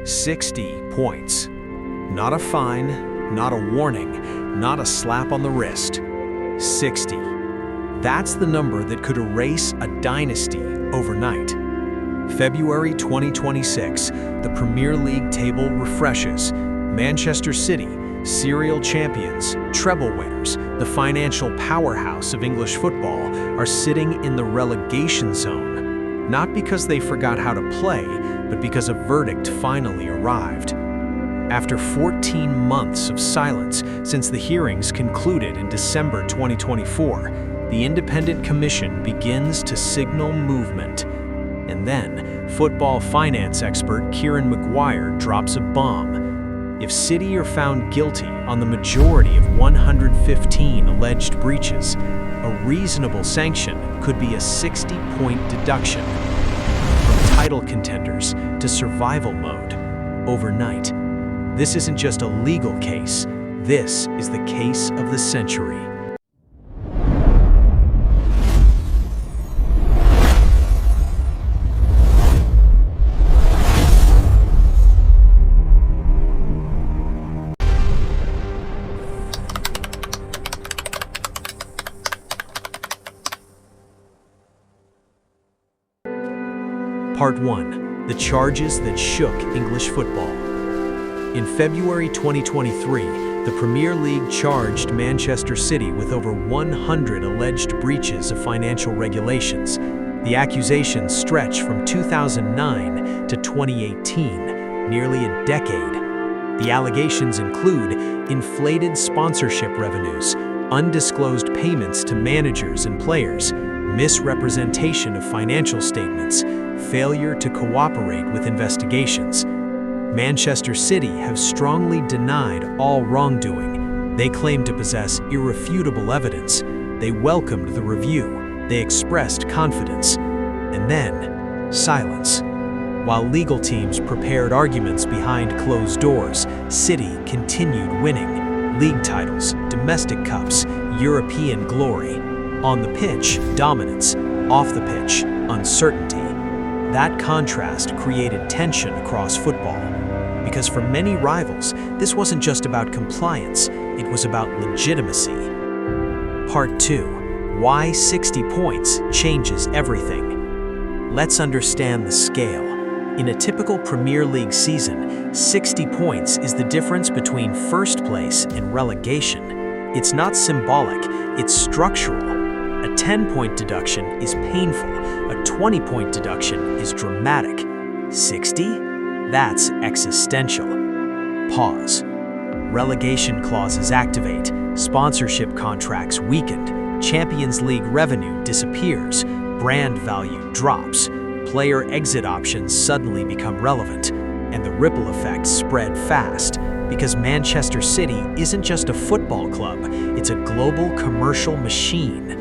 60 points. Not a fine, not a warning, not a slap on the wrist. 60. That's the number that could erase a dynasty overnight. February 2026, the Premier League table refreshes. Manchester City, serial champions, treble winners, the financial powerhouse of English football, are sitting in the relegation zone. Not because they forgot how to play, but because a verdict finally arrived. After 14 months of silence since the hearings concluded in December 2024, the Independent Commission begins to signal movement. And then, football finance expert Kieran Maguire drops a bomb. If City are found guilty on the majority of 115 alleged breaches, a reasonable sanction could be a 60-point deduction from title contenders to survival mode overnight. This isn't just a legal case, this is the case of the century. Part 1. The charges that shook English football. In February 2023, the Premier League charged Manchester City with over 100 alleged breaches of financial regulations. The accusations stretch from 2009 to 2018, nearly a decade. The allegations include inflated sponsorship revenues, undisclosed payments to managers and players, misrepresentation of financial statements, failure to cooperate with investigations. Manchester City have strongly denied all wrongdoing. They claim to possess irrefutable evidence. They welcomed the review. They expressed confidence. And then, silence. While legal teams prepared arguments behind closed doors, City continued winning. League titles, domestic cups, European glory. On the pitch, dominance. Off the pitch, uncertainty. That contrast created tension across football. Because for many rivals, this wasn't just about compliance, it was about legitimacy. Part 2. Why 60 points changes everything. Let's understand the scale. In a typical Premier League season, 60 points is the difference between first place and relegation. It's not symbolic, it's structural. A 10-point deduction is painful, a 20-point deduction is dramatic. 60? That's existential. Pause. Relegation clauses activate, sponsorship contracts weakened, Champions League revenue disappears, brand value drops, player exit options suddenly become relevant, and the ripple effects spread fast, because Manchester City isn't just a football club, it's a global commercial machine.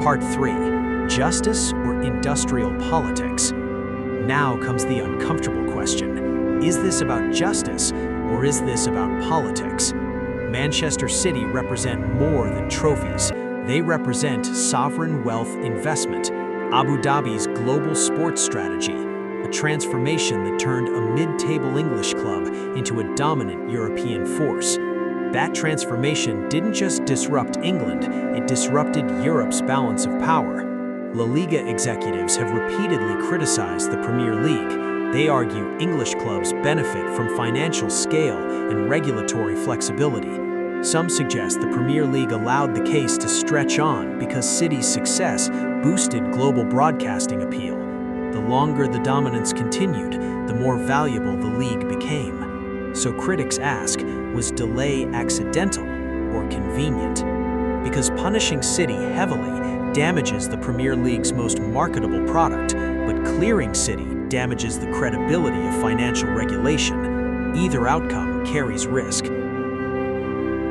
Part 3. Justice or industrial politics? Now comes the uncomfortable question. Is this about justice, or is this about politics? Manchester City represent more than trophies. They represent sovereign wealth investment, Abu Dhabi's global sports strategy, a transformation that turned a mid-table English club into a dominant European force. That transformation didn't just disrupt England, it disrupted Europe's balance of power. La Liga executives have repeatedly criticized the Premier League. They argue English clubs benefit from financial scale and regulatory flexibility. Some suggest the Premier League allowed the case to stretch on because City's success boosted global broadcasting appeal. The longer the dominance continued, the more valuable the league became. So critics ask, was delay accidental or convenient? Because punishing City heavily damages the Premier League's most marketable product, but clearing City damages the credibility of financial regulation. Either outcome carries risk.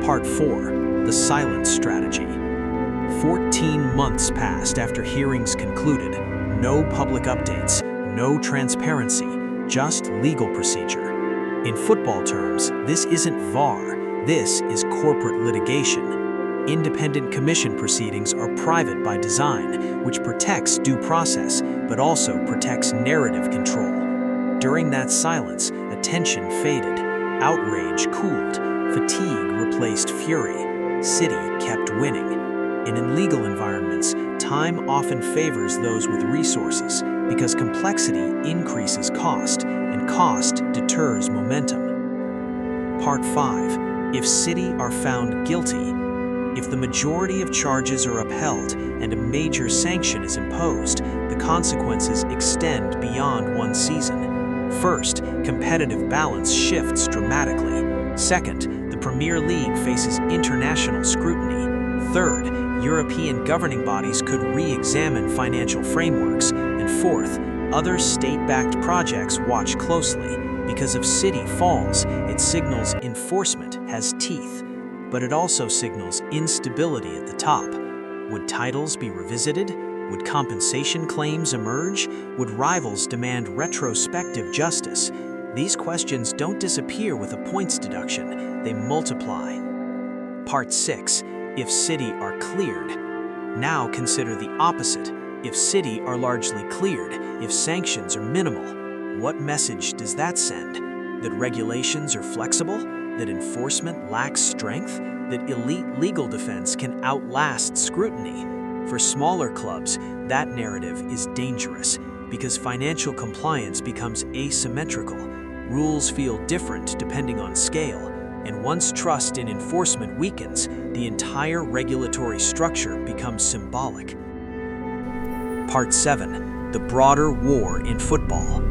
Part 4. The silent strategy. 14 months passed after hearings concluded. No public updates, no transparency, just legal procedure. In football terms, this isn't VAR, this is corporate litigation. Independent commission proceedings are private by design, which protects due process, but also protects narrative control. During that silence, attention faded, outrage cooled, fatigue replaced fury, City kept winning. And in legal environments, time often favors those with resources because complexity increases cost, and cost deters momentum. Part 5. If City are found guilty. If the majority of charges are upheld and a major sanction is imposed, the consequences extend beyond one season. First, competitive balance shifts dramatically. Second, the Premier League faces international scrutiny. Third, European governing bodies could re-examine financial frameworks. And fourth, other state-backed projects watch closely. Because if City falls, it signals enforcement has teeth. But it also signals instability at the top. Would titles be revisited? Would compensation claims emerge? Would rivals demand retrospective justice? These questions don't disappear with a points deduction, they multiply. Part 6. If City are cleared. Now consider the opposite. If City are largely cleared, if sanctions are minimal, what message does that send? That regulations are flexible? That enforcement lacks strength? That elite legal defense can outlast scrutiny? For smaller clubs, that narrative is dangerous because financial compliance becomes asymmetrical. Rules feel different depending on scale, and once trust in enforcement weakens, the entire regulatory structure becomes symbolic. Part 7. The broader war in football.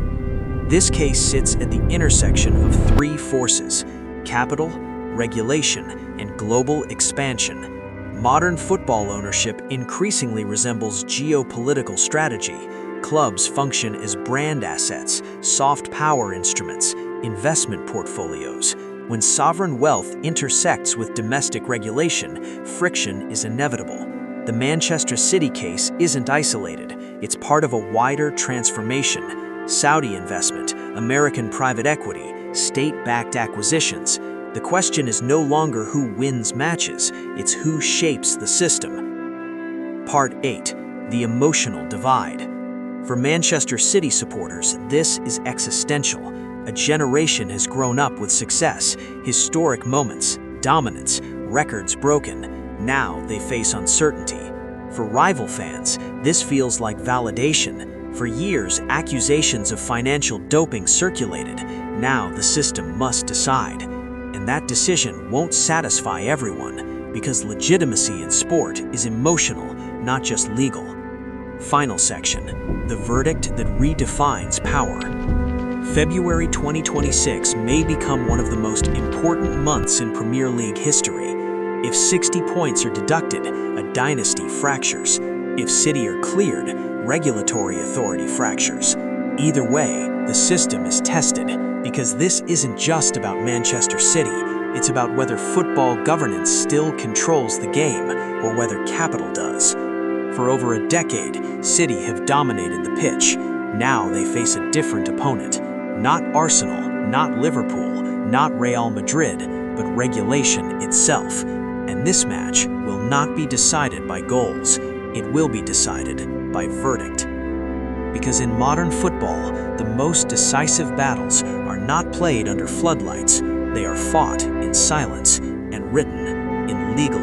This case sits at the intersection of three forces: capital, regulation, and global expansion. Modern football ownership increasingly resembles geopolitical strategy. Clubs function as brand assets, soft power instruments, investment portfolios. When sovereign wealth intersects with domestic regulation, friction is inevitable. The Manchester City case isn't isolated. It's part of a wider transformation. Saudi investment, American private equity, state-backed acquisitions. The question is no longer who wins matches, it's who shapes the system. Part 8. The emotional divide. For Manchester City supporters, this is existential. A generation has grown up with success, historic moments, dominance, records broken. Now they face uncertainty. For rival fans, this feels like validation. For years, accusations of financial doping circulated. Now the system must decide. And that decision won't satisfy everyone, because legitimacy in sport is emotional, not just legal. Final section. The verdict that redefines power. February 2026 may become one of the most important months in Premier League history. If 60 points are deducted, a dynasty fractures. If City are cleared, regulatory authority fractures. Either way, the system is tested, because this isn't just about Manchester City, it's about whether football governance still controls the game or whether capital does. For over a decade, City have dominated the pitch. Now they face a different opponent. Not Arsenal, not Liverpool, not Real Madrid, but regulation itself. And this match will not be decided by goals. It will be decided by verdict. Because in modern football, the most decisive battles are not played under floodlights. They are fought in silence and written in legal